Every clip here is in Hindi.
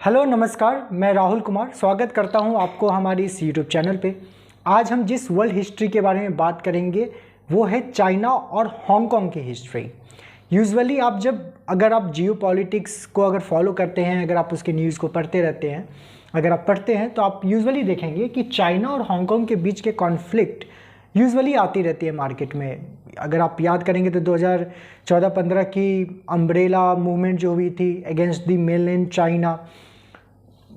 हेलो नमस्कार, मैं राहुल कुमार स्वागत करता हूं आपको हमारी इस यूट्यूब चैनल पे। आज हम जिस वर्ल्ड हिस्ट्री के बारे में बात करेंगे वो है चाइना और हांगकांग की हिस्ट्री। यूजुअली अगर आप जियो पॉलिटिक्स को अगर फॉलो करते हैं, अगर आप उसके न्यूज़ को पढ़ते रहते हैं, अगर आप पढ़ते हैं तो आप यूजुअली देखेंगे कि चाइना और हांगकांग के बीच के कॉन्फ्लिक्ट यूजुअली आती रहती है मार्केट में। अगर आप याद करेंगे तो 2014-15 की अम्ब्रेला मूवमेंट जो हुई थी अगेंस्ट द मेनलैंड चाइना,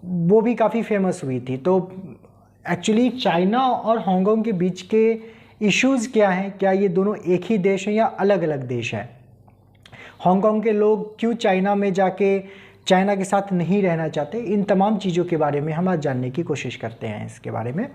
वो भी काफ़ी फेमस हुई थी। तो एक्चुअली चाइना और हांगकांग के बीच के इश्यूज़ क्या हैं? क्या ये दोनों एक ही देश हैं या अलग अलग देश हैं? हांगकांग के लोग क्यों चाइना में जाके चाइना के साथ नहीं रहना चाहते? इन तमाम चीज़ों के बारे में हम आज जानने की कोशिश करते हैं। इसके बारे में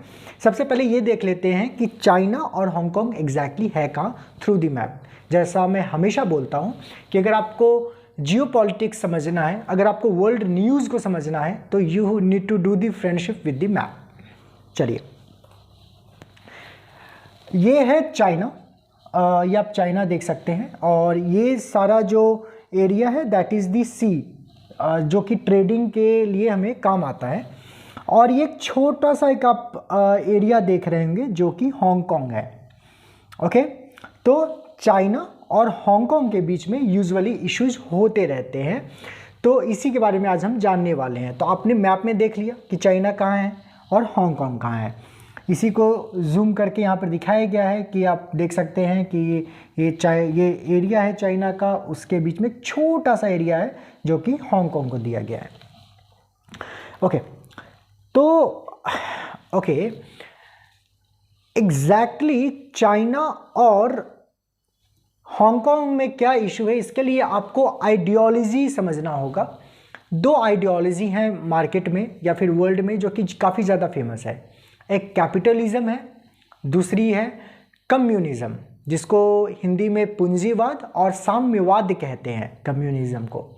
सबसे पहले ये देख लेते हैं कि चाइना और हांगकांग एग्जैक्टली है कहाँ थ्रू द मैप। जैसा मैं हमेशा बोलता हूँ कि अगर आपको जियो पॉलिटिक्स समझना है, अगर आपको वर्ल्ड न्यूज़ को समझना है, तो you need to do the friendship with the map. चलिए, ये है चाइना। ये आप चाइना देख सकते हैं और ये सारा जो एरिया है दैट इज़ दी सी, जो कि ट्रेडिंग के लिए हमें काम आता है। और ये एक छोटा सा एक आप एरिया देख रहे होंगे जो कि हांगकांग है। ओके, तो चाइना और हांगकांग के बीच में यूजुअली इश्यूज होते रहते हैं, तो इसी के बारे में आज हम जानने वाले हैं। तो आपने मैप में देख लिया कि चाइना कहाँ है और हांगकांग कहाँ है। इसी को जूम करके यहाँ पर दिखाया गया है कि आप देख सकते हैं कि ये एरिया है चाइना का, उसके बीच में एक छोटा सा एरिया है जो कि हांगकांग को दिया गया है। ओके, तो एग्जैक्टली चाइना और हांगकांग में क्या इशू है, इसके लिए आपको आइडियोलॉजी समझना होगा। दो आइडियोलॉजी हैं मार्केट में या फिर वर्ल्ड में जो कि काफ़ी ज़्यादा फेमस है। एक कैपिटलिज्म है, दूसरी है कम्युनिज्म, जिसको हिंदी में पूंजीवाद और साम्यवाद कहते हैं कम्युनिज्म को।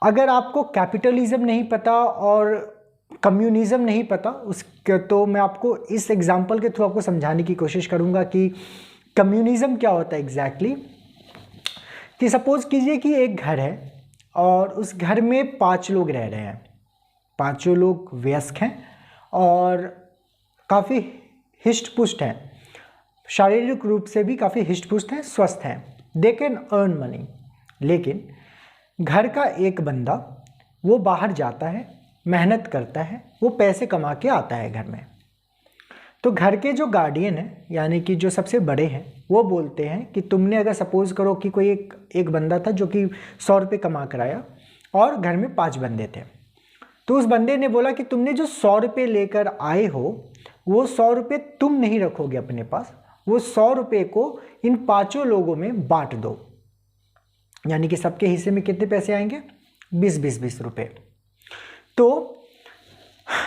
अगर आपको कैपिटलिज्म नहीं पता और कम्युनिज्म नहीं पता तो मैं आपको इस एग्जाम्पल के थ्रू आपको समझाने की कोशिश करूँगा कि कम्युनिज्म क्या होता है एग्जैक्टली। कि सपोज कीजिए कि एक घर है और उस घर में 5 लोग रह रहे हैं। 5 लोग वयस्क हैं और काफ़ी हिष्ट पुष्ट हैं, शारीरिक रूप से भी काफ़ी हिष्ट पुष्ट हैं, स्वस्थ हैं, दे कैन अर्न मनी। लेकिन घर का एक बंदा वो बाहर जाता है, मेहनत करता है, वो पैसे कमा के आता है घर में। तो घर के जो गार्डियन हैं यानी कि जो सबसे बड़े हैं वो बोलते हैं कि तुमने अगर सपोज करो कि कोई एक बंदा था जो कि 100 रुपये कमा कर आया और घर में 5 बंदे थे, तो उस बंदे ने बोला कि तुमने जो 100 रुपये लेकर आए हो वो 100 रुपये तुम नहीं रखोगे अपने पास, वो 100 रुपये को इन 5 लोगों में बांट दो। यानी कि सबके हिस्से में कितने पैसे आएंगे? 20-20 रुपये। तो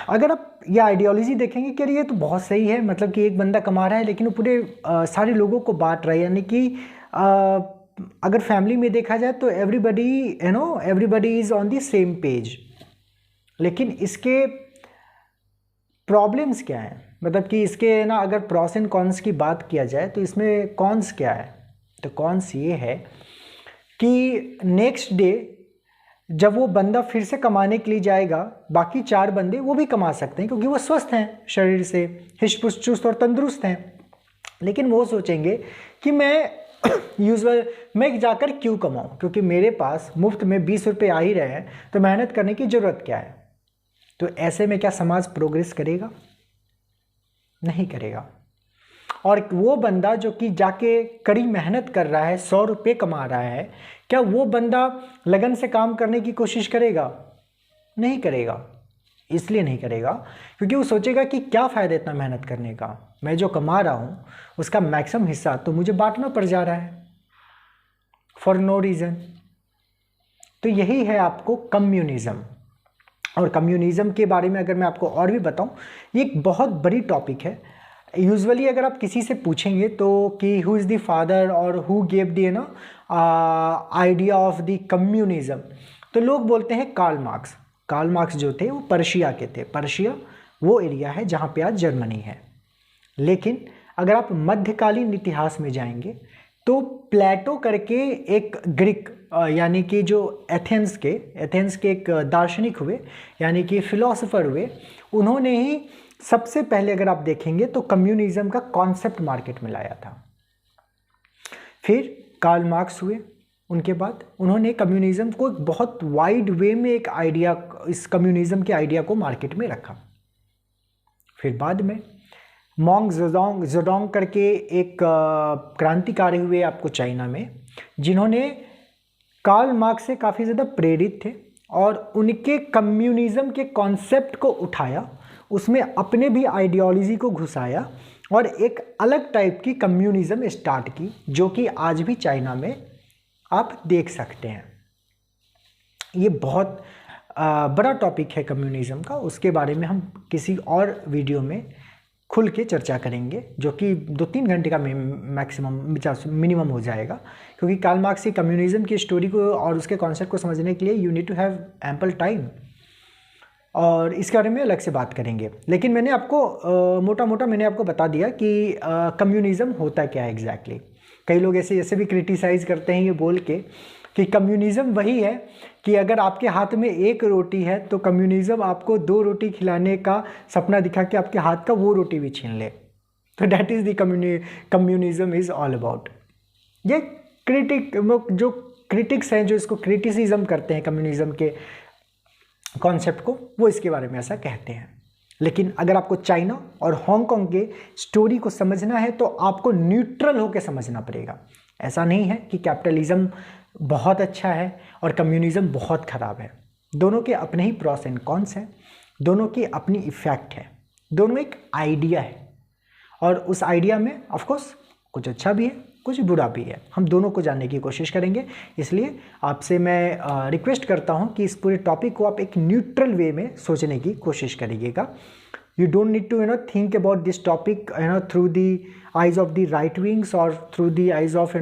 अगर आप ये आइडियोलॉजी देखेंगे कि ये तो बहुत सही है, मतलब कि एक बंदा कमा रहा है लेकिन वो पूरे सारे लोगों को बांट रहा है। यानी कि अगर फैमिली में देखा जाए तो everybody is on the same page. लेकिन इसके प्रॉब्लम्स क्या हैं, मतलब कि इसके अगर प्रॉस एंड कॉन्स की बात किया जाए तो इसमें कॉन्स क्या है? तो कॉन्स ये है कि नेक्स्ट डे जब वो बंदा फिर से कमाने के लिए जाएगा, बाकी 4 बंदे वो भी कमा सकते हैं क्योंकि वो स्वस्थ हैं, शरीर से हिष्ट पुष्ट चुस्त और तंदुरुस्त हैं। लेकिन वो सोचेंगे कि मैं जाकर क्यों कमाऊं, क्योंकि मेरे पास मुफ्त में 20 रुपये आ ही रहे हैं, तो मेहनत करने की ज़रूरत क्या है? तो ऐसे में क्या समाज प्रोग्रेस करेगा? नहीं करेगा। और वो बंदा जो कि जाके कड़ी मेहनत कर रहा है, 100 रुपये कमा रहा है, क्या वो बंदा लगन से काम करने की कोशिश करेगा? नहीं करेगा। इसलिए नहीं करेगा क्योंकि वो सोचेगा कि क्या फ़ायदा इतना मेहनत करने का, मैं जो कमा रहा हूँ उसका मैक्सिमम हिस्सा तो मुझे बांटना पड़ जा रहा है फॉर नो रीज़न। तो यही है आपको कम्युनिज्म। और कम्युनिज्म के बारे में अगर मैं आपको और भी बताऊँ, ये एक बहुत बड़ी टॉपिक है। यूजुअली अगर आप किसी से पूछेंगे तो कि हु इज़ द फादर और who gave the idea of the communism, तो लोग बोलते हैं कार्ल मार्क्स। कार्ल मार्क्स जो थे वो पर्शिया के थे। पर्शिया वो एरिया है जहाँ पे आज जर्मनी है। लेकिन अगर आप मध्यकालीन इतिहास में जाएंगे तो प्लेटो करके एक ग्रीक यानी कि जो एथेंस के एक दार्शनिक हुए, यानी कि फिलोसोफर हुए, उन्होंने ही सबसे पहले अगर आप देखेंगे तो कम्युनिज्म का कॉन्सेप्ट मार्केट में लाया था। फिर कार्ल मार्क्स हुए, उनके बाद उन्होंने कम्युनिज्म को एक बहुत वाइड वे में एक आइडिया, इस कम्युनिज्म के आइडिया को मार्केट में रखा। फिर बाद में मोंग जेडोंग करके एक क्रांतिकारी हुए आपको चाइना में, जिन्होंने कार्ल मार्क्स से काफ़ी ज़्यादा प्रेरित थे और उनके कम्युनिज्म के कॉन्सेप्ट को उठाया, उसमें अपने भी आइडियोलॉजी को घुसाया और एक अलग टाइप की कम्युनिज्म स्टार्ट की, जो कि आज भी चाइना में आप देख सकते हैं। ये बहुत बड़ा टॉपिक है कम्युनिज्म का, उसके बारे में हम किसी और वीडियो में खुल के चर्चा करेंगे, जो कि 2-3 घंटे का मिनिमम हो जाएगा, क्योंकि कार्ल मार्क्स की कम्युनिज्म की स्टोरी को और उसके कॉन्सेप्ट को समझने के लिए you need to have ample time, और इसके बारे में अलग से बात करेंगे। लेकिन मैंने आपको मोटा मोटा मैंने आपको बता दिया कि कम्युनिज्म होता क्या है एग्जैक्टली। कई लोग ऐसे भी क्रिटिसाइज़ करते हैं ये बोल के कि कम्युनिज्म वही है कि अगर आपके हाथ में एक रोटी है तो कम्युनिज्म आपको 2 रोटी खिलाने का सपना दिखा के आपके हाथ का वो रोटी भी छीन ले। तो that is the communism is all about. ये जो क्रिटिक्स हैं, जो इसको क्रिटिसिज्म करते हैं कम्युनिज्म के कॉन्सेप्ट को, वो इसके बारे में ऐसा कहते हैं। लेकिन अगर आपको चाइना और हांगकांग के स्टोरी को समझना है तो आपको न्यूट्रल होकर समझना पड़ेगा। ऐसा नहीं है कि कैपिटलिज्म बहुत अच्छा है और कम्युनिज्म बहुत ख़राब है। दोनों के अपने ही प्रॉस एंड कॉन्स हैं, दोनों की अपनी इफ़ेक्ट है, दोनों एक आइडिया है और उस आइडिया में ऑफ कोर्स कुछ अच्छा भी है, कुछ बुरा भी है। हम दोनों को जानने की कोशिश करेंगे। इसलिए आपसे मैं रिक्वेस्ट करता हूं कि इस पूरे टॉपिक को आप एक न्यूट्रल वे में सोचने की कोशिश करिएगा। You don't need to think about this topic through the eyes of the right wings और through the eyes of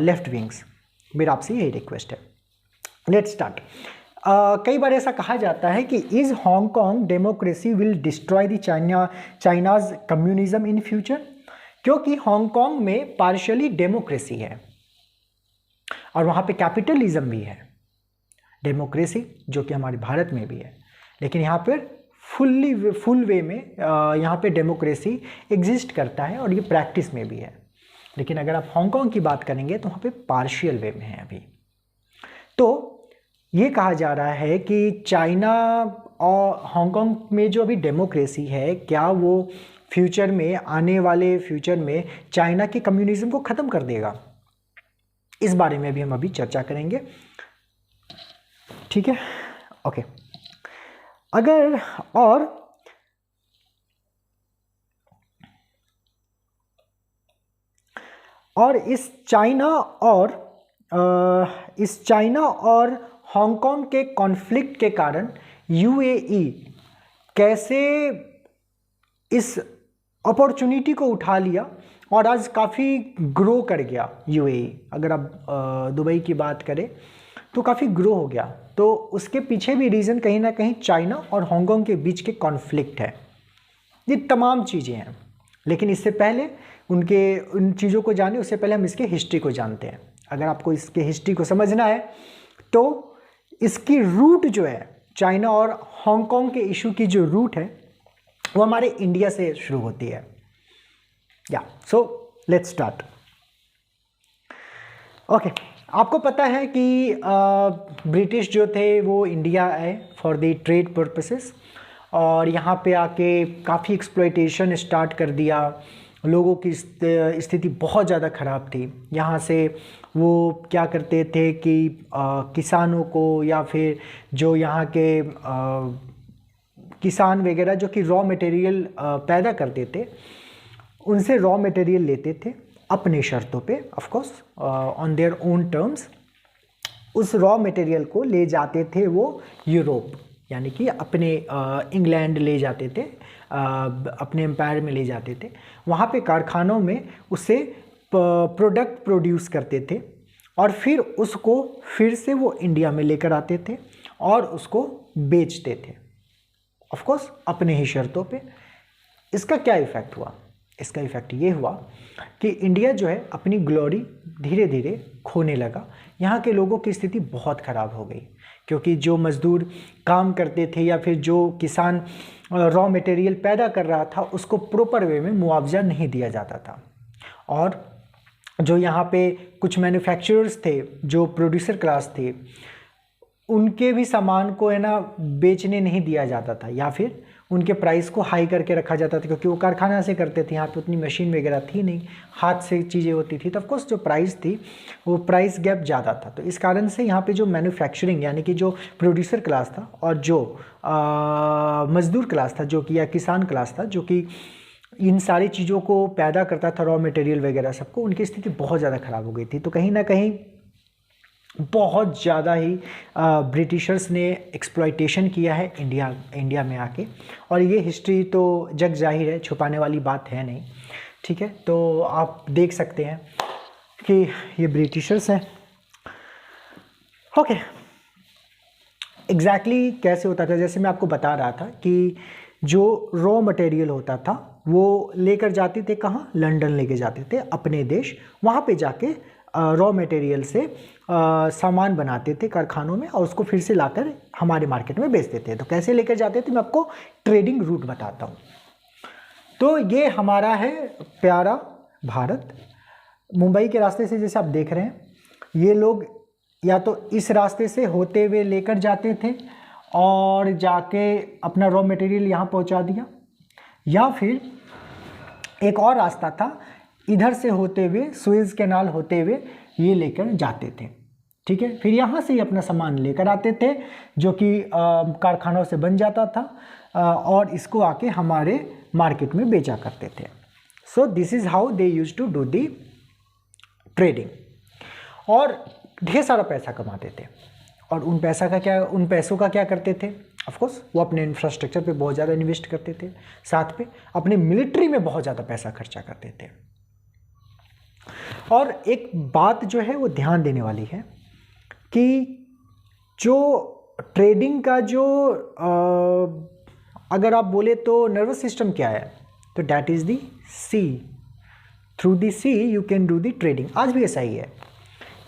left wings. मेरा आपसे यही रिक्वेस्ट है। Let's start. कई बार ऐसा कहा जाता है कि is Hong Kong democracy will destroy the China's communism in future, क्योंकि हांगकांग में पार्शियली डेमोक्रेसी है और वहाँ पे कैपिटलिज्म भी है। डेमोक्रेसी जो कि हमारे भारत में भी है, लेकिन यहाँ पर फुल वे में यहाँ पे डेमोक्रेसी एग्जिस्ट करता है और ये प्रैक्टिस में भी है। लेकिन अगर आप हांगकांग की बात करेंगे तो वहाँ पे पार्शियल वे में है अभी। तो ये कहा जा रहा है कि चाइना और हांगकांग में जो अभी डेमोक्रेसी है, क्या वो फ्यूचर में, आने वाले फ्यूचर में चाइना के कम्युनिज्म को ख़त्म कर देगा? इस बारे में भी हम अभी चर्चा करेंगे। ठीक है, ओके। अगर और इस चाइना और हांगकांग के कॉन्फ्लिक्ट के कारण यूएई कैसे इस अपॉर्चुनिटी को उठा लिया और आज काफ़ी ग्रो कर गया यूएई। अगर आप दुबई की बात करें तो काफ़ी ग्रो हो गया। तो उसके पीछे भी रीज़न कहीं ना कहीं चाइना और हांगकांग के बीच के कॉन्फ्लिक्ट है। ये तमाम चीज़ें हैं, लेकिन इससे पहले उन चीज़ों को जाने उससे पहले हम इसके हिस्ट्री को जानते हैं। अगर आपको इसके हिस्ट्री को समझना है तो इसकी रूट जो है, चाइना और हांगकांग के इशू की जो रूट है वो हमारे इंडिया से शुरू होती है। So let's start. ओके, आपको पता है कि ब्रिटिश जो थे वो इंडिया आए फॉर द ट्रेड पर्पसेस और यहाँ पे आके काफ़ी एक्सप्लॉयटेशन स्टार्ट कर दिया। लोगों की स्थिति बहुत ज़्यादा ख़राब थी। यहाँ से वो क्या करते थे कि किसानों को या फिर जो यहाँ के किसान वगैरह जो कि रॉ मटेरियल पैदा करते थे, उनसे रॉ मटेरियल लेते थे अपने शर्तों पे, of course on their own terms. उस रॉ मटेरियल को ले जाते थे वो यूरोप, यानी कि अपने इंग्लैंड ले जाते थे, अपने एम्पायर में ले जाते थे। वहाँ पे कारखानों में उससे प्रोडक्ट प्रोड्यूस करते थे और फिर उसको फिर से वो इंडिया में लेकर आते थे और उसको बेचते थे, ऑफ कोर्स अपने ही शर्तों पे। इसका क्या इफ़ेक्ट हुआ? इसका इफेक्ट ये हुआ कि इंडिया जो है अपनी ग्लोरी धीरे धीरे खोने लगा। यहाँ के लोगों की स्थिति बहुत ख़राब हो गई, क्योंकि जो मज़दूर काम करते थे या फिर जो किसान रॉ मटेरियल पैदा कर रहा था उसको प्रॉपर वे में मुआवजा नहीं दिया जाता था। और जो यहाँ पे कुछ मैन्युफैक्चरर्स थे, जो प्रोड्यूसर क्लास थे, उनके भी सामान को है ना बेचने नहीं दिया जाता था, या फिर उनके प्राइस को हाई करके रखा जाता था, क्योंकि वो कारखाना से करते थे, यहाँ पे उतनी मशीन वगैरह थी नहीं, हाथ से चीज़ें होती थी। तो ऑफकोर्स जो प्राइस थी वो प्राइस गैप ज़्यादा था। तो इस कारण से यहाँ पे जो मैन्युफैक्चरिंग यानी कि जो प्रोड्यूसर क्लास था और जो मज़दूर क्लास था, जो कि या किसान क्लास था, जो कि इन सारी चीज़ों को पैदा करता था, रॉ मटेरियल वगैरह सबको, उनकी स्थिति बहुत ज़्यादा ख़राब हो गई थी। तो कहीं ना कहीं बहुत ज़्यादा ही ब्रिटिशर्स ने एक्सप्लॉइटेशन किया है इंडिया में आके, और ये हिस्ट्री तो जग जाहिर है, छुपाने वाली बात है नहीं। ठीक है, तो आप देख सकते हैं कि ये ब्रिटिशर्स हैं। ओके, एग्जैक्टली कैसे होता था, जैसे मैं आपको बता रहा था कि जो रॉ मटेरियल होता था वो लेकर जाते थे कहाँ, लंदन लेके जाते थे अपने देश। वहाँ पे जाके रॉ मटेरियल से सामान बनाते थे कारखानों में, और उसको फिर से लाकर हमारे मार्केट में बेचते थे। तो कैसे लेकर जाते थे, मैं आपको ट्रेडिंग रूट बताता हूँ। तो ये हमारा है प्यारा भारत। मुंबई के रास्ते से जैसे आप देख रहे हैं, ये लोग या तो इस रास्ते से होते हुए लेकर जाते थे और जाके अपना रॉ मटेरियल यहाँ पहुँचा दिया, या फिर एक और रास्ता था, इधर से होते हुए सुएज कैनाल होते हुए ये लेकर जाते थे। ठीक है, फिर यहाँ से ही अपना सामान लेकर आते थे, जो कि कारखानों से बन जाता था, और इसको आके हमारे मार्केट में बेचा करते थे। So this is how they use to do the trading, और ढेर सारा पैसा कमाते थे। और उन पैसों का क्या करते थे, ऑफकोर्स वो अपने इंफ्रास्ट्रक्चर पे बहुत ज़्यादा इन्वेस्ट करते थे, साथ पे अपने मिलिट्री में बहुत ज़्यादा पैसा खर्चा करते थे। और एक बात जो है वो ध्यान देने वाली है कि जो ट्रेडिंग का जो अगर आप बोले तो नर्वस सिस्टम क्या है, तो that is the sea. Through the sea you can do the trading. आज भी ऐसा ही है।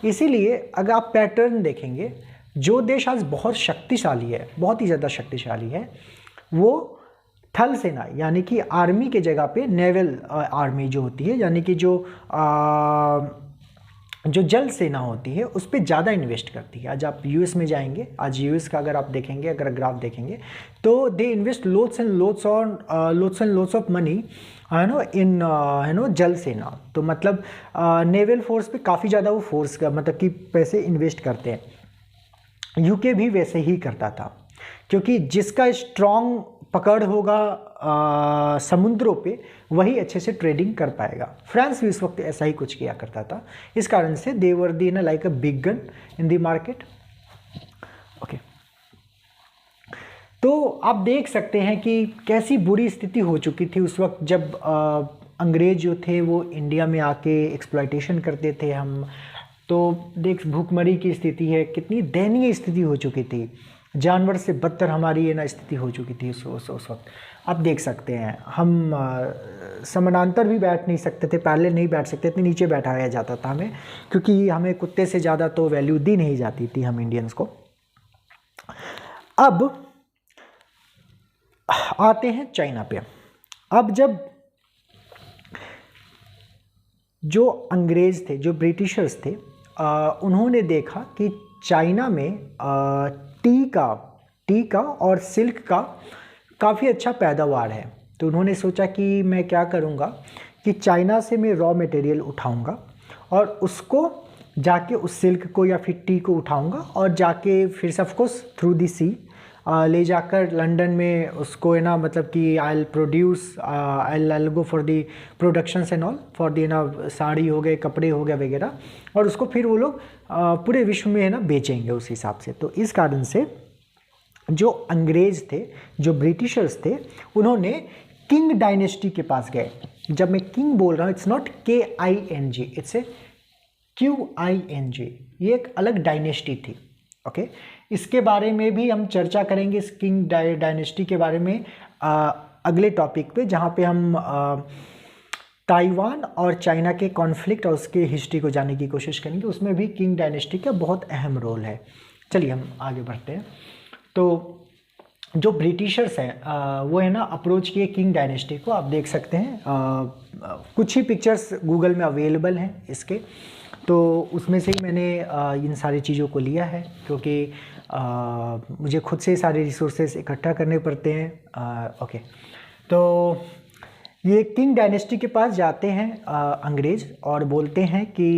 इसीलिए अगर आप पैटर्न देखेंगे, जो देश आज बहुत शक्तिशाली है, बहुत ही ज़्यादा शक्तिशाली है, वो थल सेना यानी कि आर्मी के जगह पे नेवल आर्मी जो होती है, यानी कि जो जल सेना होती है, उस पर ज़्यादा इन्वेस्ट करती है। आज आप यूएस में जाएंगे, आज यूएस का अगर आप देखेंगे, अगर ग्राफ देखेंगे, तो they invest loads and loads of money in जल सेना। तो मतलब नेवल फोर्स पे काफ़ी ज़्यादा वो फोर्स का मतलब कि पैसे इन्वेस्ट करते हैं। यूके भी वैसे ही करता था, क्योंकि जिसका स्ट्रॉन्ग पकड़ होगा समुद्रों पे, वही अच्छे से ट्रेडिंग कर पाएगा। फ्रांस भी इस वक्त ऐसा ही कुछ किया करता था। इस कारण से दे वर दी ना like a big gun in the market. Okay, तो आप देख सकते हैं कि कैसी बुरी स्थिति हो चुकी थी उस वक्त, जब अंग्रेज जो थे वो इंडिया में आके एक्सप्लॉइटेशन करते थे। हम तो देख भूखमरी की स्थिति है, कितनी दयनीय स्थिति हो चुकी थी, जानवर से बदतर हमारी ये ना स्थिति हो चुकी थी उस वक्त। आप देख सकते हैं, हम समानांतर भी बैठ नहीं सकते थे, पैरेलल नहीं बैठ सकते थे, नीचे बैठाया जाता था हमें, क्योंकि हमें कुत्ते से ज़्यादा तो वैल्यू दी नहीं जाती थी हम इंडियंस को। अब आते हैं चाइना पे। अब जब जो अंग्रेज़ थे, जो ब्रिटिशर्स थे, उन्होंने देखा कि चाइना में टी का और सिल्क का काफ़ी अच्छा पैदावार है, तो उन्होंने सोचा कि मैं क्या करूँगा कि चाइना से मैं रॉ मटेरियल उठाऊँगा और उसको जाके उस सिल्क को या फिर टी को उठाऊँगा और जाके फिर से ऑफकोर्स थ्रू दी सी ले जाकर लंदन में उसको है ना, मतलब कि I will go for the productions and all for the ना, साड़ी हो गए, कपड़े हो गए वगैरह, और उसको फिर वो लोग पूरे विश्व में है ना बेचेंगे उस हिसाब से। तो इस कारण से जो अंग्रेज़ थे, जो ब्रिटिशर्स थे, उन्होंने किंग डायनेस्टी के पास गए। जब मैं किंग बोल रहा हूँ, it's not KING, it's a QING। ये एक अलग डायनेस्टी थी। ओके, इसके बारे में भी हम चर्चा करेंगे, इस किंग डायनेस्टी के बारे में अगले टॉपिक पे, जहाँ पे हम ताइवान और चाइना के कॉन्फ्लिक्ट और उसके हिस्ट्री को जानने की कोशिश करेंगे। उसमें भी किंग डायनेस्टी का बहुत अहम रोल है। चलिए हम आगे बढ़ते हैं। तो जो ब्रिटिशर्स हैं वो है ना अप्रोच किए किंग डायनेस्टी को। आप देख सकते हैं कुछ ही पिक्चर्स गूगल में अवेलेबल हैं इसके, तो उसमें से ही मैंने इन सारी चीज़ों को लिया है, क्योंकि मुझे खुद से सारे रिसोर्सेज इकट्ठा करने पड़ते हैं। ओके, तो ये किंग डायनेस्टी के पास जाते हैं अंग्रेज़ और बोलते हैं कि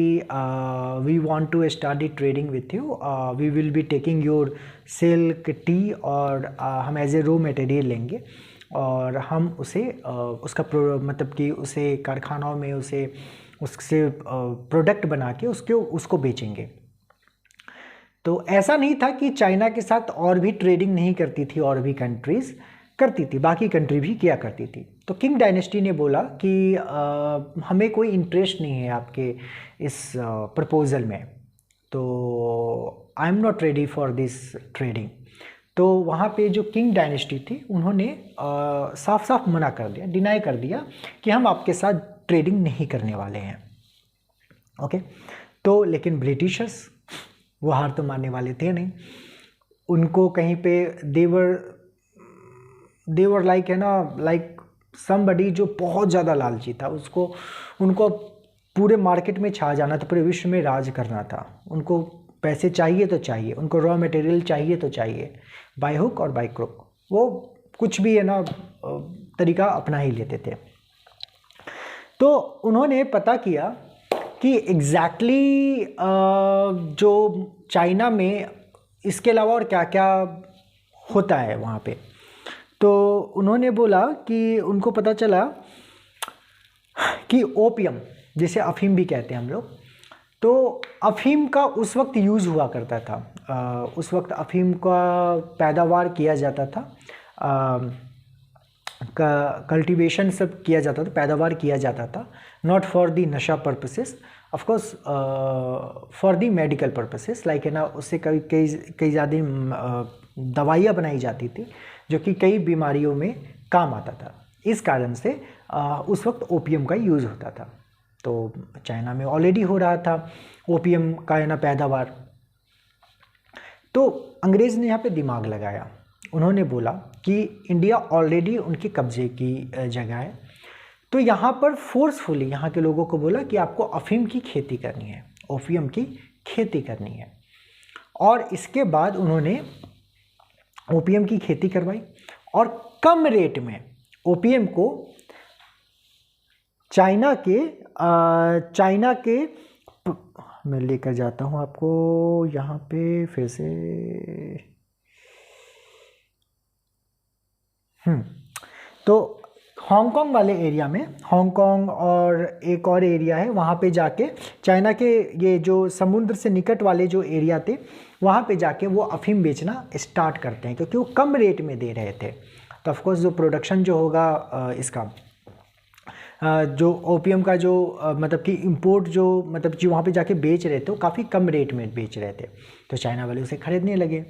we want to start trading with you, we will be taking your silk tea, और हम एज ए रो मटेरियल लेंगे और हम उसे उसका मतलब कि उसे कारखानों में उससे प्रोडक्ट बना के उसको बेचेंगे। तो ऐसा नहीं था कि चाइना के साथ और भी ट्रेडिंग नहीं करती थी, और भी कंट्रीज़ करती थी, बाकी कंट्री भी किया करती थी। तो किंग डायनेस्टी ने बोला कि हमें कोई इंटरेस्ट नहीं है आपके इस प्रपोज़ल में, तो I am not ready for this trading. तो वहाँ पे जो किंग डायनेस्टी थी उन्होंने साफ साफ मना कर दिया, डिनाई कर दिया कि हम आपके साथ ट्रेडिंग नहीं करने वाले हैं। ओके, तो लेकिन ब्रिटिशर्स वो हार तो मानने वाले थे नहीं। उनको कहीं पे देवर लाइक है ना, लाइक समबडी जो बहुत ज़्यादा लालची था, उनको पूरे मार्केट में छा जाना था, पूरे विश्व में राज करना था। उनको पैसे चाहिए तो चाहिए, उनको रॉ मटेरियल चाहिए तो चाहिए, बाय हुक और बाय क्रुक। वो कुछ भी है ना तरीका अपना ही लेते थे। तो उन्होंने पता किया कि एग्जैक्टली जो चाइना में इसके अलावा और क्या क्या होता है वहाँ पे। तो उन्होंने बोला कि उनको पता चला कि ओपियम, जिसे अफीम भी कहते हैं हम लोग, तो अफीम का उस वक्त यूज़ हुआ करता था। उस वक्त अफीम का पैदावार किया जाता था, कल्टीवेशन सब किया जाता था, पैदावार किया जाता था, नॉट फॉर दी नशा purposes, of course for the medical purposes, like है ना उससे कई ज़्यादा दवाइयाँ बनाई जाती थी जो कि कई बीमारियों में काम आता था। इस कारण से उस वक्त ओपियम का यूज़ होता था। तो चाइना में ऑलरेडी हो रहा था ओपियम का है ना पैदावार। तो अंग्रेज़ ने यहाँ पे दिमाग लगाया, उन्होंने बोला कि इंडिया ऑलरेडी उनके कब्जे की जगह है, तो यहाँ पर फोर्सफुली यहाँ के लोगों को बोला कि आपको अफीम की खेती करनी है, ओपियम की खेती करनी है। और इसके बाद उन्होंने ओपियम की खेती करवाई और कम रेट में ओपियम को चाइना के मैं लेकर जाता हूँ आपको यहाँ पे फिर से। तो हांगकांग वाले एरिया में, हांगकांग और एक और एरिया है, वहाँ पे जाके चाइना के ये जो समुद्र से निकट वाले जो एरिया थे वहाँ पे जाके वो अफीम बेचना स्टार्ट करते हैं, क्योंकि वो कम रेट में दे रहे थे। तो ऑफकोर्स जो प्रोडक्शन जो होगा इसका जो ओपियम का जो मतलब कि इंपोर्ट जो मतलब जो वहाँ पे जाके बेच रहे थे वो काफ़ी कम रेट में बेच रहे थे, तो चाइना वाले उसे ख़रीदने लगे।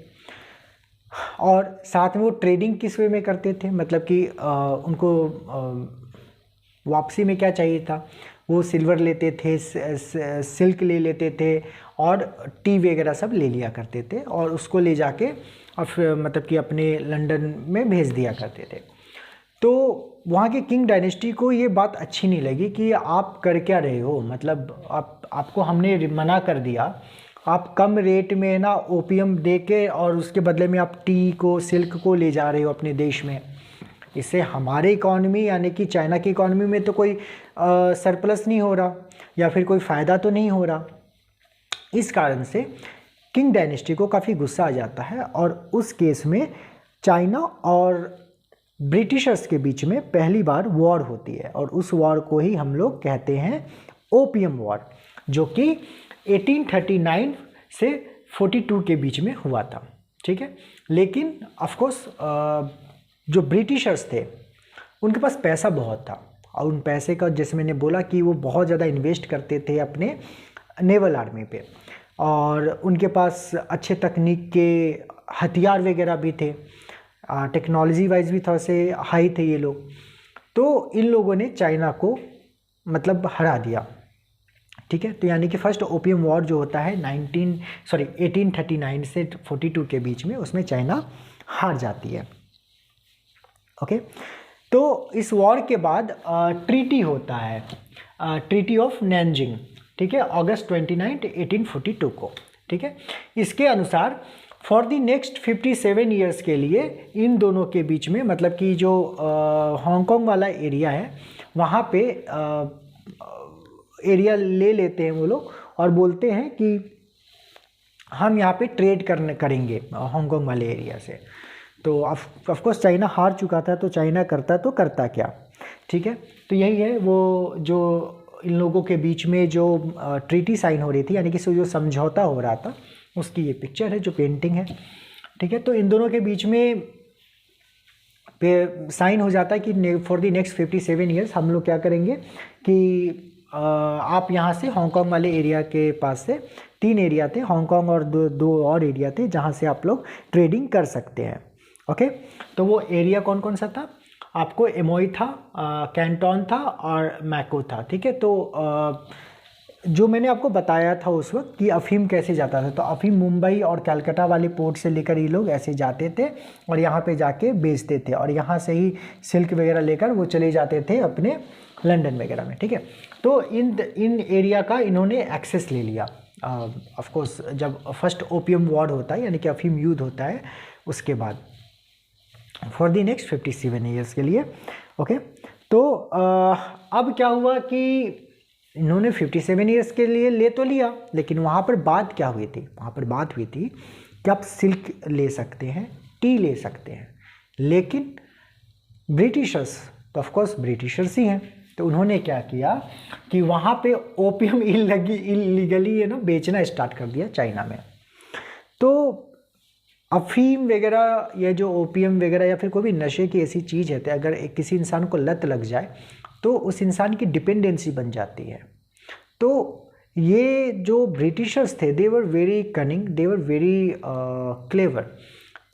और साथ में वो ट्रेडिंग किस वे में करते थे, मतलब कि उनको वापसी में क्या चाहिए था, वो सिल्वर लेते थे, सिल्क ले लेते थे और टी वगैरह सब ले लिया करते थे और उसको ले जाके और फिर मतलब कि अपने लंदन में भेज दिया करते थे। तो वहाँ के किंग डायनेस्टी को ये बात अच्छी नहीं लगी कि आप कर क्या रहे हो, मतलब आपको हमने मना कर दिया, आप कम रेट में ना ओपियम दे के और उसके बदले में आप टी को, सिल्क को ले जा रहे हो अपने देश में। इससे हमारे इकॉनमी यानी कि चाइना की इकॉनमी में तो कोई सरप्लस नहीं हो रहा या फिर कोई फ़ायदा तो नहीं हो रहा। इस कारण से किंग डायनेस्टी को काफ़ी गुस्सा आ जाता है और उस केस में चाइना और ब्रिटिशर्स के बीच में पहली बार वॉर होती है और उस वॉर को ही हम लोग कहते हैं ओपियम वॉर, जो कि 1839 से 42 के बीच में हुआ था। ठीक है, लेकिन ऑफ कोर्स जो ब्रिटिशर्स थे उनके पास पैसा बहुत था और उन पैसे का जैसे मैंने बोला कि वो बहुत ज़्यादा इन्वेस्ट करते थे अपने नेवल आर्मी पे और उनके पास अच्छे तकनीक के हथियार वगैरह भी थे, टेक्नोलॉजी वाइज भी थोड़ा से हाई थे ये लोग। तो इन लोगों ने चाइना को मतलब हरा दिया, ठीक है। तो यानी कि फर्स्ट ओपियम वॉर जो होता है 1839 से 42 के बीच में, उसमें चाइना हार जाती है। ओके, तो इस वॉर के बाद ट्रीटी होता है, ट्रीटी ऑफ नैनजिंग, ठीक है, अगस्त 29, 1842 को, ठीक है। इसके अनुसार फॉर द नेक्स्ट 57 ईयर्स के लिए इन दोनों के बीच में, मतलब कि जो हांगकांग वाला एरिया है वहाँ पे एरिया ले लेते हैं वो लोग और बोलते हैं कि हम यहाँ पे ट्रेड करेंगे हांगकांग वाले एरिया से। तो ऑफकोर्स चाइना हार चुका था, तो चाइना करता क्या, ठीक है। तो यही है वो जो इन लोगों के बीच में जो ट्रीटी साइन हो रही थी, यानी कि जो समझौता हो रहा था, उसकी ये पिक्चर है जो पेंटिंग है, ठीक है। तो इन दोनों के बीच में साइन हो जाता है कि फॉर द नेक्स्ट 57 ईयर्स हम लोग क्या करेंगे कि आप यहाँ से हांगकांग वाले एरिया के पास से 3 एरिया थे, हांगकांग और दो और एरिया थे जहाँ से आप लोग ट्रेडिंग कर सकते हैं। ओके, तो वो एरिया कौन कौन सा था? आपको एमोई था, कैंटोन था और मैको था, ठीक है। तो जो मैंने आपको बताया था उस वक्त कि अफीम कैसे जाता था, तो अफीम मुंबई और कलकत्ता वाले पोर्ट से लेकर ये लोग ऐसे जाते थे और यहाँ पे जाके बेचते थे, और यहाँ से ही सिल्क वगैरह लेकर वो चले जाते थे अपने लंदन वगैरह में, ठीक है। तो इन एरिया का इन्होंने एक्सेस ले लिया। ऑफ कोर्स जब फर्स्ट ओपियम वॉर होता है, यानी कि अफीम युद्ध होता है, उसके बाद फॉर द नेक्स्ट 57 ईयर्स के लिए। ओके, तो अब क्या हुआ कि इन्होंने 57 ईयर्स के लिए ले तो लिया, लेकिन वहाँ पर बात क्या हुई थी? वहाँ पर बात हुई थी कि आप सिल्क ले सकते हैं, टी ले सकते हैं, लेकिन ब्रिटिशर्स, तो ऑफकोर्स ब्रिटिशर्स ही हैं, तो उन्होंने क्या किया कि वहाँ पे ओपियम इलीगली है ना बेचना स्टार्ट कर दिया चाइना में। तो अफीम वगैरह, ये जो ओपियम वगैरह या फिर कोई भी नशे की ऐसी चीज़ है, तो अगर किसी इंसान को लत लग जाए तो उस इंसान की डिपेंडेंसी बन जाती है। तो ये जो ब्रिटिशर्स थे, they were very cunning, they were very clever.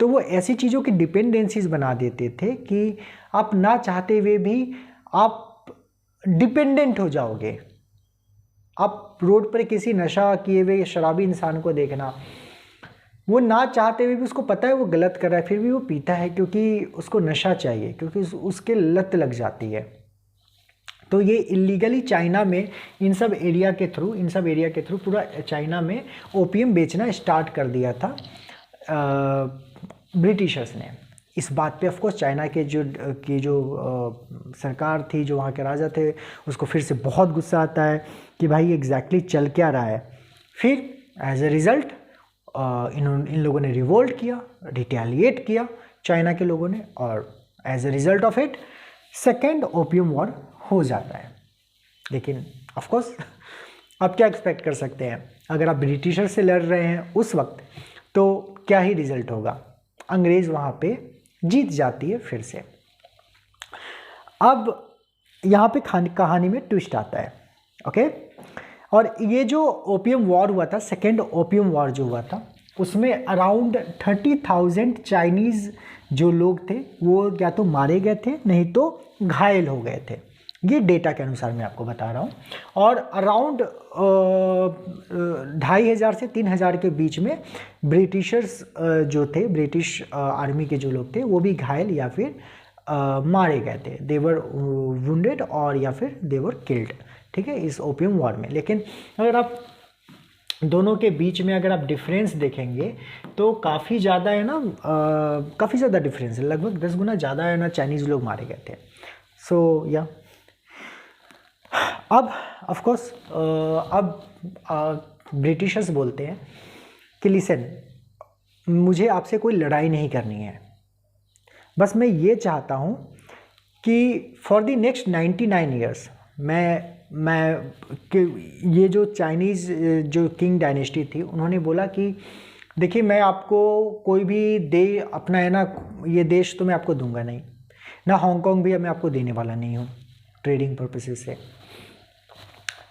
तो वो ऐसी चीज़ों की डिपेंडेंसीज बना देते थे कि आप ना चाहते हुए भी आप डिपेंडेंट हो जाओगे। आप रोड पर किसी नशा किए हुए शराबी इंसान को देखना, वो ना चाहते हुए भी उसको पता है वो गलत कर रहा है, फिर भी वो पीता है क्योंकि उसको नशा चाहिए, क्योंकि उसके लत लग जाती है। तो ये इलीगली चाइना में इन सब एरिया के थ्रू पूरा चाइना में ओपियम बेचना स्टार्ट कर दिया था ब्रिटिशर्स ने। इस बात पे ऑफ कोर्स चाइना के जो सरकार थी, जो वहाँ के राजा थे, उसको फिर से बहुत गुस्सा आता है कि भाई एग्जैक्टली चल क्या रहा है। फिर एज ए रिज़ल्ट इन लोगों ने रिवोल्ट किया, रिटेलिएट किया चाइना के लोगों ने, और as a result of it second opium war हो जाता है। लेकिन ऑफ कोर्स आप क्या एक्सपेक्ट कर सकते हैं, अगर आप ब्रिटिशर से लड़ रहे हैं उस वक्त, तो क्या ही रिजल्ट होगा, अंग्रेज़ वहाँ पे जीत जाती है फिर से। अब यहाँ पे कहानी में ट्विस्ट आता है। ओके, और ये जो ओपियम वॉर हुआ था, सेकेंड ओपियम वॉर जो हुआ था, उसमें अराउंड 30,000 चाइनीज़ जो लोग थे वो या तो मारे गए थे, नहीं तो घायल हो गए थे। ये डेटा के अनुसार मैं आपको बता रहा हूँ। और अराउंड 2,500 से 3,000 के बीच में ब्रिटिशर्स जो थे, ब्रिटिश आर्मी के जो लोग थे, वो भी घायल या फिर मारे गए थे। दे वर वुंडेड और या फिर दे वर किल्ड, ठीक है, इस ओपियम वॉर में। लेकिन अगर आप दोनों के बीच में अगर आप डिफरेंस देखेंगे तो काफ़ी ज़्यादा है ना, काफ़ी ज़्यादा डिफरेंस है, लगभग 10 गुना ज़्यादा है ना चाइनीज़ लोग मारे गए थे। सो या अब ऑफ कोर्स अब ब्रिटिशर्स बोलते हैं कि लिसन, मुझे आपसे कोई लड़ाई नहीं करनी है, बस मैं ये चाहता हूँ कि फॉर द नेक्स्ट 99 ईयर्स मैं कि ये जो चाइनीज़ जो किंग डायनेस्टी थी, उन्होंने बोला कि देखिए मैं आपको कोई भी दे अपना है ना, ये देश तो मैं आपको दूंगा नहीं ना, हांगकांग भी मैं आपको देने वाला नहीं हूँ ट्रेडिंग पर्पसेस से।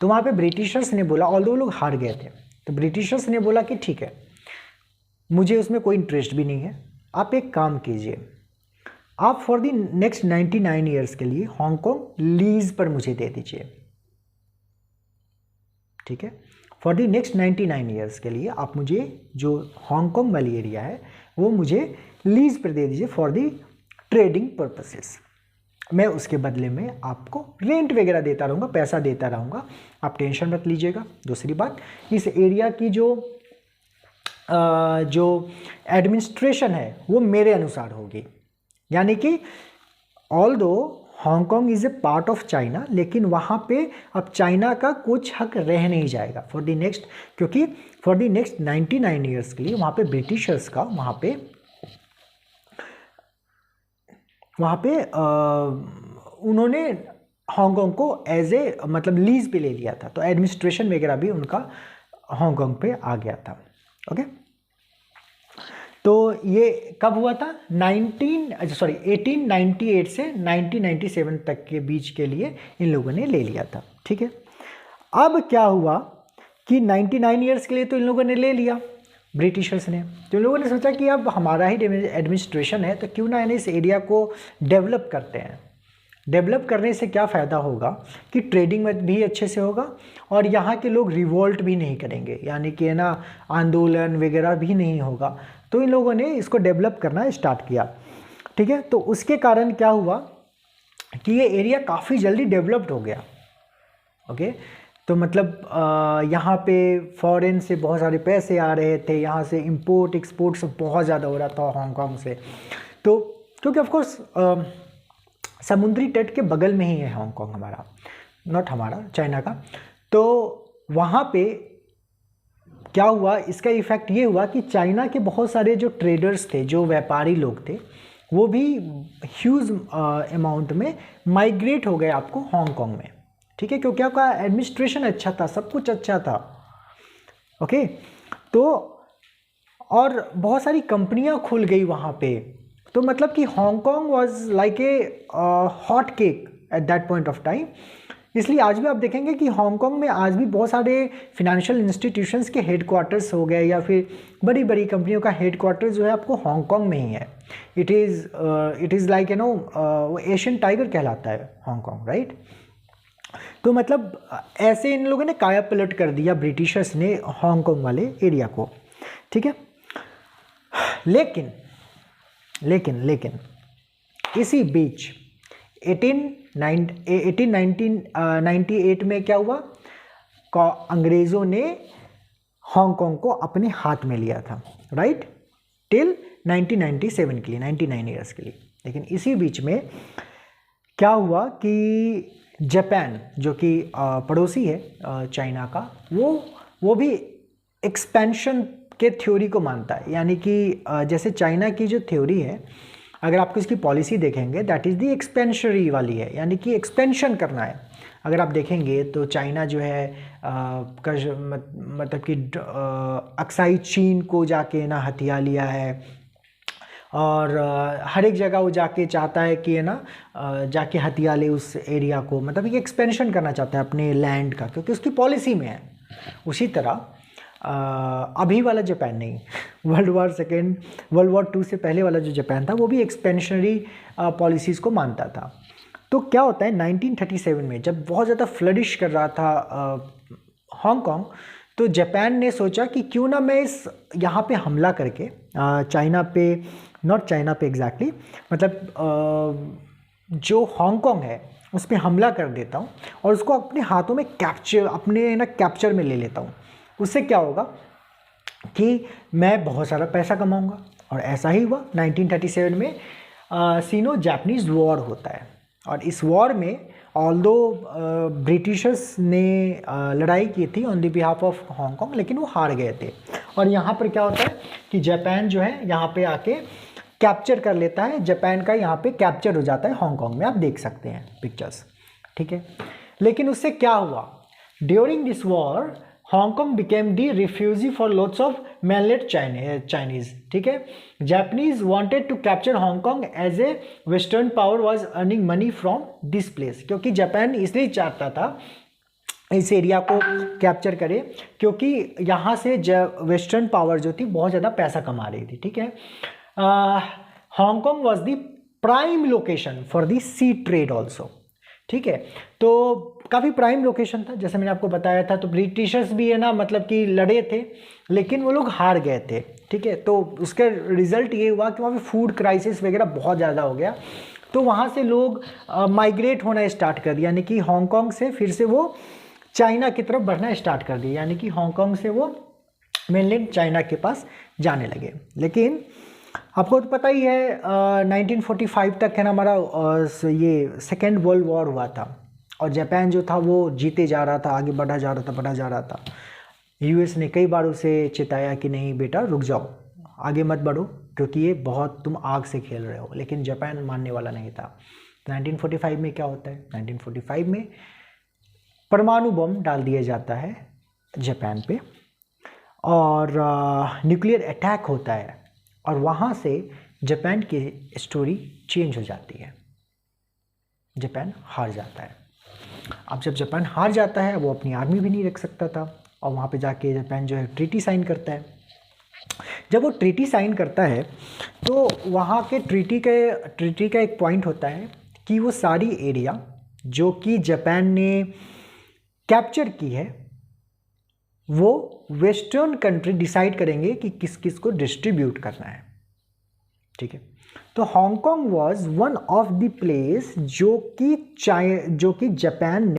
तो वहाँ पे ब्रिटिशर्स ने बोला, ऑल्दो लोग हार गए थे, तो ब्रिटिशर्स ने बोला कि ठीक है, मुझे उसमें कोई इंटरेस्ट भी नहीं है, आप एक काम कीजिए, आप फॉर द नेक्स्ट 99 ईयर्स के लिए हांगकांग लीज पर मुझे दे दीजिए। ठीक है। फॉर द नेक्स्ट 99 ईयर्स के लिए आप मुझे जो हांगकांग वाली एरिया है वो मुझे लीज पर दे दीजिए फॉर द ट्रेडिंग पर्पसेस। मैं उसके बदले में आपको रेंट वगैरह देता रहूँगा, पैसा देता रहूँगा, आप टेंशन मत लीजिएगा। दूसरी बात, इस एरिया की जो एडमिनिस्ट्रेशन है वो मेरे अनुसार होगी, यानी कि although Hong Kong is a part of China, लेकिन वहाँ पे अब चाइना का कुछ हक रह नहीं जाएगा फॉर द नेक्स्ट, क्योंकि फॉर द नेक्स्ट 99 ईयर्स के लिए वहाँ पे ब्रिटिशर्स का वहाँ पे उन्होंने हांगकांग को एज ए मतलब लीज पे ले लिया था, तो एडमिनिस्ट्रेशन वगैरह भी उनका हांगकांग पे आ गया था। ओके, तो ये कब हुआ था? 1898 से 1997 तक के बीच के लिए इन लोगों ने ले लिया था। ठीक है, अब क्या हुआ कि 99 ईयर्स के लिए तो इन लोगों ने ले लिया ब्रिटिशर्स ने, तो इन लोगों ने सोचा कि अब हमारा ही एडमिनिस्ट्रेशन है तो क्यों ना इस एरिया को डेवलप करते हैं। डेवलप करने से क्या फ़ायदा होगा कि ट्रेडिंग में भी अच्छे से होगा और यहाँ के लोग रिवोल्ट भी नहीं करेंगे, यानी कि ना आंदोलन वगैरह भी नहीं होगा। तो इन लोगों ने इसको डेवलप करना स्टार्ट किया। ठीक है, तो उसके कारण क्या हुआ कि ये एरिया काफ़ी जल्दी डेवलप्ड हो गया। ओके, तो मतलब यहाँ पे फॉरेन से बहुत सारे पैसे आ रहे थे, यहाँ से इंपोर्ट एक्सपोर्ट सब बहुत ज़्यादा हो रहा था हांगकांग से। तो क्योंकि ऑफकोर्स समुद्री तट के बगल में ही है हांगकांग हमारा, नॉट हमारा, चाइना का। तो वहाँ पे क्या हुआ, इसका इफ़ेक्ट ये हुआ कि चाइना के बहुत सारे जो ट्रेडर्स थे, जो व्यापारी लोग थे, वो भी ह्यूज अमाउंट में माइग्रेट हो गए आपको हांगकांग में। ठीक है, क्योंकि आपका एडमिनिस्ट्रेशन अच्छा था, सब कुछ अच्छा था। ओके, तो और बहुत सारी कंपनियां खुल गई वहाँ पे, तो मतलब कि Hong Kong was like a hot cake at that point of time. इसलिए आज भी आप देखेंगे कि हांगकांग में आज भी बहुत सारे फिनेंशियल इंस्टीट्यूशंस के हेडक्वार्टर्स हो गए या फिर बड़ी बड़ी कंपनियों का हेडक्वार्टर जो है आपको हांगकांग में ही है। It is like Asian tiger कहलाता है हांगकांग, राइट। तो मतलब ऐसे इन लोगों ने काया पलट कर दिया ब्रिटिशर्स ने हांगकांग वाले एरिया को। ठीक है, लेकिन इसी बीच 1898 में क्या हुआ, अंग्रेज़ों ने हांगकांग को अपने हाथ में लिया था, राइट, टिल 1997 के लिए, 99 ईयर्स के लिए। लेकिन इसी बीच में क्या हुआ कि जापान, जो कि पड़ोसी है चाइना का, वो भी एक्सपेंशन के थ्योरी को मानता है। यानी कि जैसे चाइना की जो थ्योरी है, अगर आपको इसकी पॉलिसी देखेंगे, दैट इज़ दी एक्सपेंशनरी वाली है, यानी कि एक्सपेंशन करना है। अगर आप देखेंगे तो चाइना जो है मतलब कि अक्साई चीन को जाके ना हथिया लिया है, और हर एक जगह वो जाके चाहता है कि जाके हथिया ले उस एरिया को, मतलब एक एक्सपेंशन करना चाहता है अपने लैंड का, क्योंकि उसकी पॉलिसी में है। उसी तरह अभी वाला जापान नहीं, वर्ल्ड वॉर 2 से पहले वाला जो जापान था वो भी एक्सपेंशनरी पॉलिसीज़ को मानता था। तो क्या होता है 1937 में जब बहुत ज़्यादा फ्लडिश कर रहा था हांगकांग, तो जापान ने सोचा कि क्यों ना मैं यहाँ पे हमला करके चाइना पे, नॉट चाइना पे एग्जैक्टली, मतलब जो हांगकांग है उस पर हमला कर देता हूँ और उसको अपने हाथों में कैप्चर में ले लेता हूँ। उससे क्या होगा कि मैं बहुत सारा पैसा कमाऊँगा। और ऐसा ही हुआ। 1937 में सीनो जापानीज़ वॉर होता है, और इस वॉर में ऑल्दो ब्रिटिशर्स ने लड़ाई की थी on the behalf of Hong Kong, लेकिन वो हार गए थे। और यहाँ पर क्या होता है कि जापान जो है यहाँ पे आके कैप्चर कर लेता है, जापान का यहाँ पे कैप्चर हो जाता है हांगकांग में, आप देख सकते हैं पिक्चर्स। ठीक है, लेकिन उससे क्या हुआ, during this war Hong Kong became the refugee for lots of mainland Chinese. ठीक है, Japanese wanted to capture Hong Kong as a western power was earning money from this place, क्योंकि जापान इसलिए चाहता था इस एरिया को कैप्चर करे क्योंकि यहाँ से वेस्टर्न पावर जो थी बहुत ज़्यादा पैसा कमा रही थी। ठीक है, Hong Kong was the prime location for the sea trade also. ठीक है। तो काफ़ी प्राइम लोकेशन था, जैसे मैंने आपको बताया था। तो ब्रिटिशर्स भी है ना, मतलब कि लड़े थे, लेकिन वो लोग हार गए थे, ठीक है। तो उसका रिजल्ट ये हुआ कि वहाँ पे फूड क्राइसिस वगैरह बहुत ज़्यादा हो गया। तो वहाँ से लोग माइग्रेट होना स्टार्ट कर दिया, यानी कि हांगकांग से फिर से वो चाइना की तरफ बढ़ना स्टार्ट कर दिया, यानी कि हांगकांग से वो मेनलैंड चाइना के पास जाने लगे। लेकिन आपको तो पता ही है 1945 तक है ना हमारा ये सेकेंड वर्ल्ड वॉर हुआ था, और जापान जो था वो जीते जा रहा था, आगे बढ़ा जा रहा था, बढ़ा जा रहा था। यूएस ने कई बार उसे चिताया कि नहीं बेटा रुक जाओ, आगे मत बढ़ो, क्योंकि ये बहुत तुम आग से खेल रहे हो। लेकिन जापान मानने वाला नहीं था। 1945 में क्या होता है, 1945 में परमाणु बम डाल दिया जाता है जापान पे, और न्यूक्लियर अटैक होता है, और वहाँ से जापान की स्टोरी चेंज हो जाती है। जापान हार जाता है। अब जब जापान हार जाता है, वो अपनी आर्मी भी नहीं रख सकता था, और वहाँ पे जाके जापान जो है ट्रीटी साइन करता है। जब वो ट्रीटी साइन करता है, तो वहाँ के ट्रीटी का एक पॉइंट होता है कि वो सारी एरिया जो कि जापान ने कैप्चर की है, वो वेस्टर्न कंट्री डिसाइड करेंगे कि किस किस को डिस्ट्रीब्यूट करना है, ठीक है। तो Hong Kong was one of the place जो कि जापान